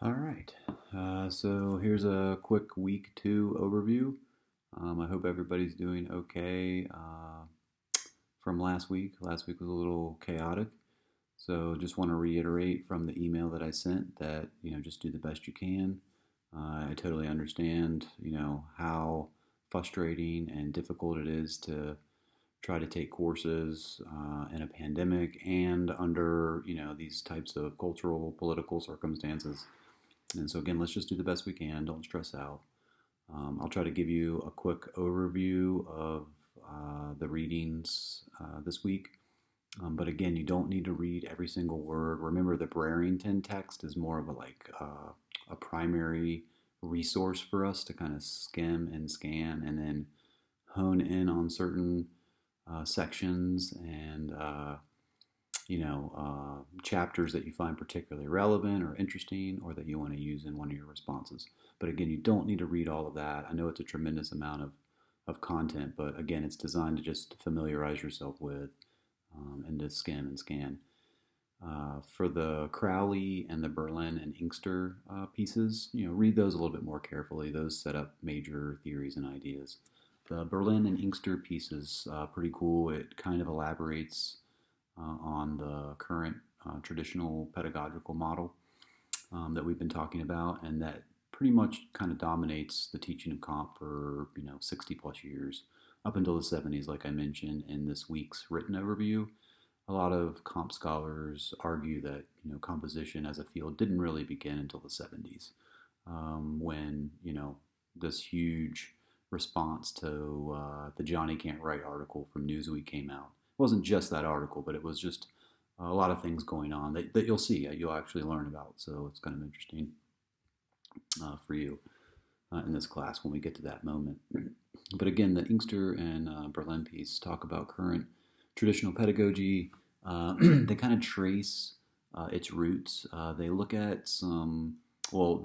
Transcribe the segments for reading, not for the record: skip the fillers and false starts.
All right. So here's a quick week two overview. I hope everybody's doing okay from last week. Last week was a little chaotic. So just want to reiterate from the email that I sent that, just do the best you can. I totally understand, how frustrating and difficult it is to try to take courses in a pandemic and under, these types of cultural, political circumstances. And so, again, let's just do the best we can. Don't stress out. I'll try to give you a quick overview of the readings this week. But again, you don't need to read every single word. Remember, the Brereton text is more of a primary resource for us to kind of skim and scan and then hone in on certain sections and chapters that you find particularly relevant or interesting or that you want to use in one of your responses. But again, you don't need to read all of that. I know it's a tremendous amount of content, but again, it's designed to just familiarize yourself with and to skim and scan. For the Crowley and the Berlin and Inkster pieces, read those a little bit more carefully. Those set up major theories and ideas. The Berlin and Inkster pieces, pretty cool. It kind of elaborates on the current traditional pedagogical model that we've been talking about, and that pretty much kind of dominates the teaching of comp for 60 plus years up until the 70s, like I mentioned in this week's written overview. A lot of comp scholars argue that composition as a field didn't really begin until the 70s, when this huge response to the Johnny Can't Write article from Newsweek came out. It wasn't just that article, but it was just a lot of things going on that you'll see, you'll actually learn about. So it's kind of interesting for you in this class when we get to that moment. But again, the Inkster and Berlin piece talk about current traditional pedagogy. They kind of trace its roots. They look at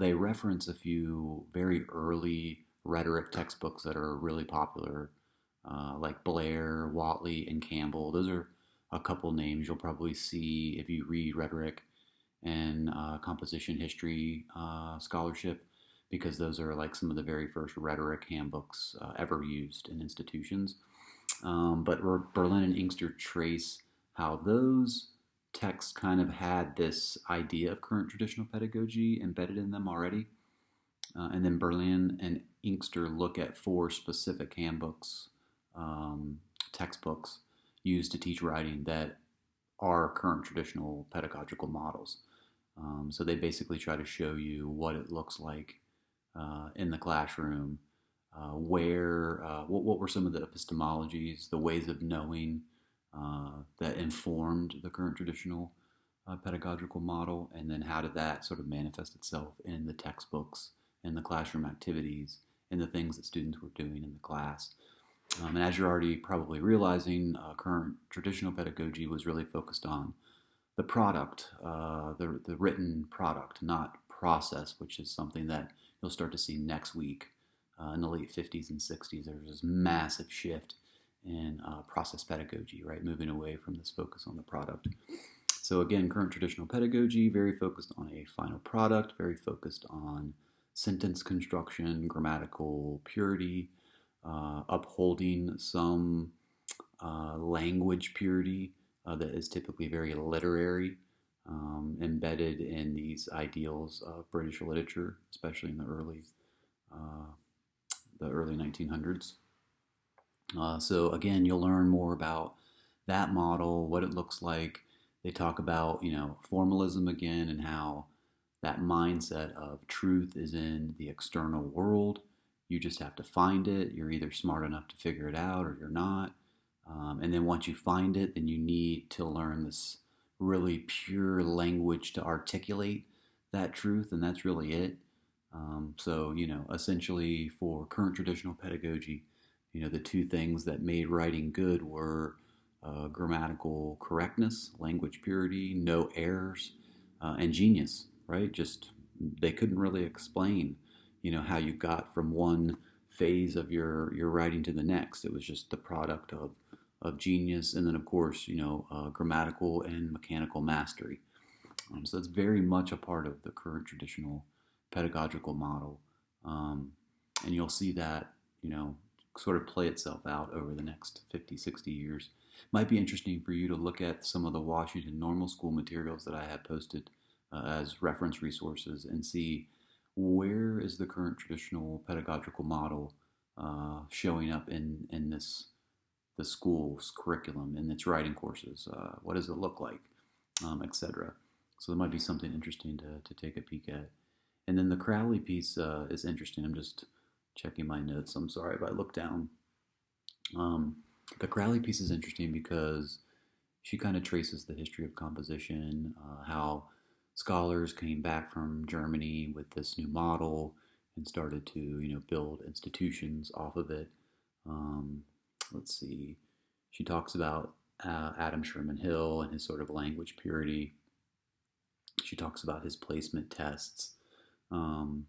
they reference a few very early rhetoric textbooks that are really popular, like Blair, Whatley, and Campbell. Those are a couple names you'll probably see if you read rhetoric and composition history scholarship, because those are like some of the very first rhetoric handbooks ever used in institutions. But Berlin and Inkster trace how those texts kind of had this idea of current traditional pedagogy embedded in them already. And then Berlin and Inkster look at four specific handbooks, textbooks used to teach writing that are current traditional pedagogical models. So they basically try to show you what it looks like in the classroom, what were some of the epistemologies, the ways of knowing that informed the current traditional pedagogical model, and then how did that sort of manifest itself in the textbooks, in the classroom activities, in the things that students were doing in the class. And as you're already probably realizing, current traditional pedagogy was really focused on the product, the written product, not process, which is something that you'll start to see next week. In the late 50s and 60s, there was this massive shift in process pedagogy, right? Moving away from this focus on the product. So again, current traditional pedagogy, very focused on a final product, very focused on sentence construction, grammatical purity, upholding some language purity that is typically very literary, embedded in these ideals of British literature, especially in the early 1900s. So again, you'll learn more about that model, what it looks like. They talk about formalism again, and how that mindset of truth is in the external world. You just have to find it. You're either smart enough to figure it out or you're not. And then once you find it, then you need to learn this really pure language to articulate that truth, and that's really it. So, essentially for current traditional pedagogy, the two things that made writing good were grammatical correctness, language purity, no errors, and genius, right? Just they couldn't really explain, how you got from one phase of your writing to the next. It was just the product of genius, and then of course, grammatical and mechanical mastery. So that's very much a part of the current traditional pedagogical model. Um, and you'll see that, you know, sort of play itself out over the next 50, 60 years. Might be interesting for you to look at some of the Washington Normal School materials that I have posted as reference resources and see where is the current traditional pedagogical model showing up in the school's curriculum, in its writing courses. What does it look like, etc. So there might be something interesting to take a peek at. And then the Crowley piece is interesting. I'm just checking my notes. I'm sorry if I look down. Um, the Crowley piece is interesting because she kind of traces the history of composition, how scholars came back from Germany with this new model and started to, you know, build institutions off of it. Um, let's see. She talks about Adam Sherman Hill and his sort of language purity. She talks about his placement tests, um,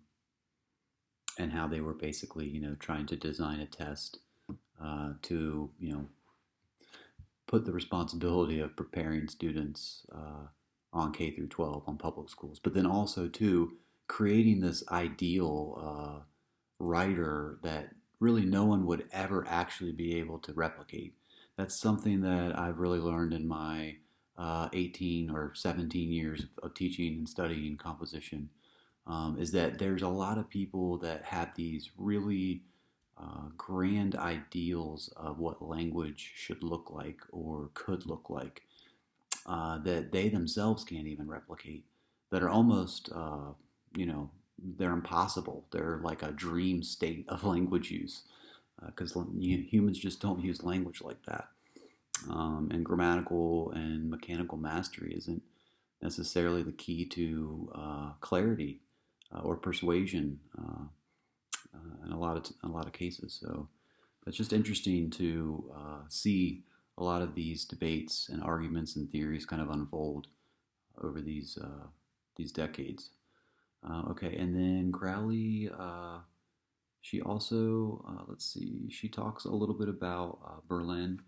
and how they were basically, you know, trying to design a test to, you know, put the responsibility of preparing students on K through 12 on public schools, but then also too creating this ideal writer that really no one would ever actually be able to replicate. That's something that I've really learned in my 18 or 17 years of teaching and studying composition, is that there's a lot of people that have these really grand ideals of what language should look like or could look like, that they themselves can't even replicate, that are almost, you know, they're impossible. They're like a dream state of language use because humans just don't use language like that. And grammatical and mechanical mastery isn't necessarily the key to clarity or persuasion in a lot of cases. So it's just interesting to see a lot of these debates and arguments and theories kind of unfold over these decades. Okay, and then Crowley, she also, let's see, she talks a little bit about Berlin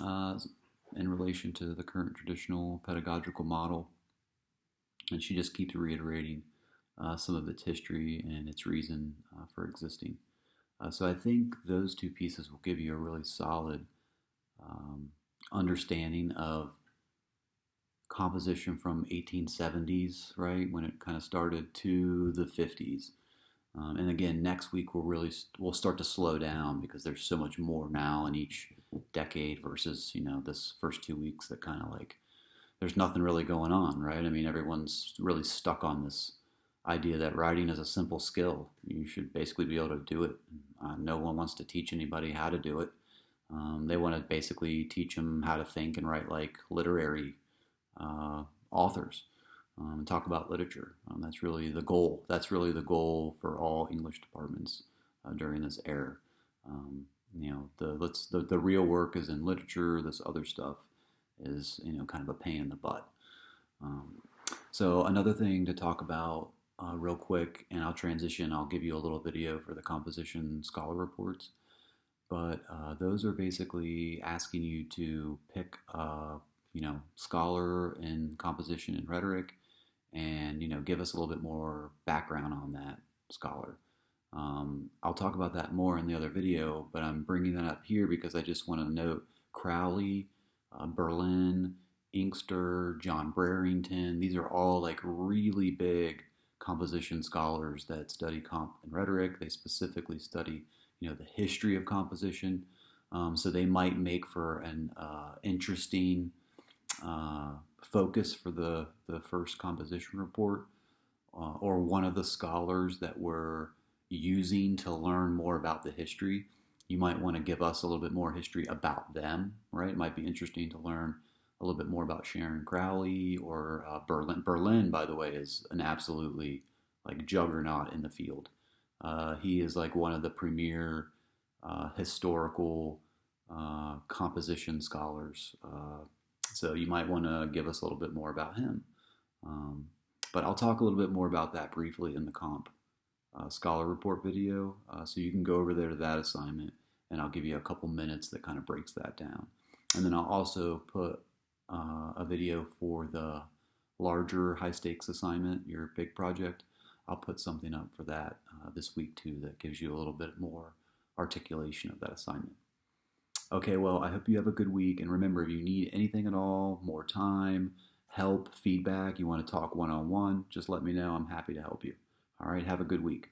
uh, in relation to the current traditional pedagogical model, and she just keeps reiterating some of its history and its reason for existing. So I think those two pieces will give you a really solid um, understanding of composition from 1870s, right, when it kind of started, to the 50s. And again, next week we'll start to slow down because there's so much more now in each decade versus, you know, this first 2 weeks that kind of like there's nothing really going on, right? I mean, everyone's really stuck on this idea that writing is a simple skill. You should basically be able to do it. No one wants to teach anybody how to do it. They want to basically teach them how to think and write like literary authors, and talk about literature. That's really the goal. That's really the goal for all English departments during this era. You know, the real work is in literature. This other stuff is, you know, kind of a pain in the butt. Um, so another thing to talk about real quick, and I'll transition. I'll give you a little video for the composition scholar reports. But those are basically asking you to pick a, you know, scholar in composition and rhetoric, and, you know, give us a little bit more background on that scholar. I'll talk about that more in the other video, but I'm bringing that up here because I just want to note Crowley, Berlin, Inkster, John Brereington. These are all like really big composition scholars that study comp and rhetoric. They specifically study, you know, the history of composition. So they might make for an interesting focus for the first composition report, or one of the scholars that we're using to learn more about the history. You might want to give us a little bit more history about them, right? It might be interesting to learn a little bit more about Sharon Crowley or Berlin. Berlin, by the way, is an absolutely like juggernaut in the field. He is like one of the premier historical composition scholars. So you might want to give us a little bit more about him. But I'll talk a little bit more about that briefly in the comp scholar report video. So you can go over there to that assignment, and I'll give you a couple minutes that kind of breaks that down. And then I'll also put a video for the larger high stakes assignment, your big project, I'll put something up for that this week too that gives you a little bit more articulation of that assignment. Okay, well, I hope you have a good week. And remember, if you need anything at all, more time, help, feedback, you want to talk one on one, just let me know. I'm happy to help you. All right, have a good week.